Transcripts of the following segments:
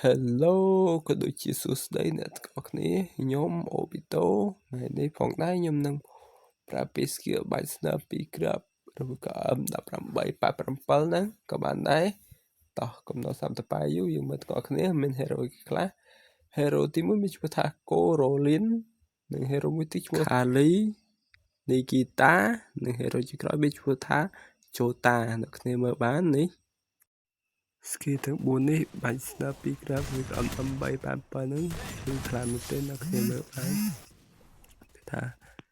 Hello ក៏ដូចជាសួស្តីអ្នកទាំងអស់គ្នាខ្ញុំអូប៊ីតូថ្ងៃនេះផងដែរខ្ញុំនឹងប្រើពាក្យ skill បាច់ស្នើ2គ្រាប់ឬក៏ M1887 ហ្នឹងក៏បានដែរតោះកំណត់សាប់តប៉ាយូយើងមើលទាំងអស់គ្នាមាន hero ខ្លះ hero ទី1មានឈ្មោះថា Corolin និង hero មួយទៀតឈ្មោះ Kali Nikita និង hero ជាក្រោយមានឈ្មោះថា Jota អ្នកគ្នាមើលបាននេះskill ទាំង4នេះបាញ់ស្នា2គ្រាប់ឬក៏ M1887 ហ្នឹងគឺខ្លាំងមែនទេអ្នកគ្នាមើលបានគឺថា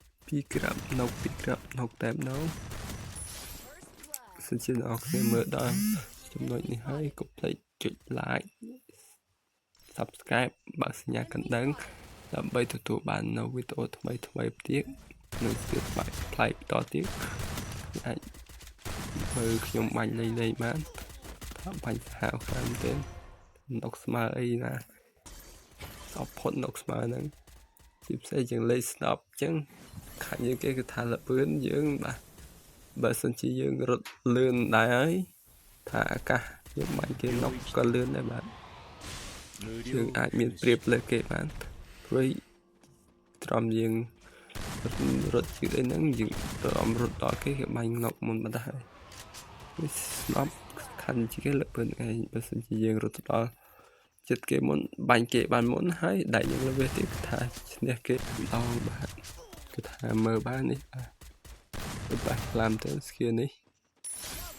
2គ្រាប់នៅ2គ្រាប់នៅតែម្ដងសិនជាអ្នកគ្នាមើលដល់ចំណុចនេះហើយកុំភ្លេចចុច like subscribe បើកសញ្ញាកណ្ដឹងដើម្បីទទួលបាននូវវីដេអូថ្មីទៀតនិងស្ទាបបាច់ផ្លែបន្តទៀតអាចមើលខ្ញុំបាញ់លេងបានថាបាញ់សាហាវខ្លាំងមែនទេនកស្មើអីណាសពផុតនកស្មើហ្នឹងពីផ្សេងជាងលេខស្នប់អញ្ចឹងខាងយើងគេគឺថាលឿនយើងបាទបើសិនជាយើងរត់លឿនដែរហើយថាអាកាសយើងបាញ់គេនកក៏លឿនដែរបាទយើងអាចមានប្រៀបលើគេបានព្រោះត្រង់យើងរត់ជឿអីហ្នឹងយើងត្រង់រត់ដល់គេបាញ់នកមុនបាត់ហើយវាស្នប់ខាន់ជាងគេលឿនឯងបើសិនជាយើងរត់ដល់ចិត្តគេមុនបាញ់គេបានមុនហើយដៃយើងលើវាទៀតថាឈ្នះគេម្ដងបាទគឺថាមើលបាននេះបាទខ្លាំងទៅស្គីនេះ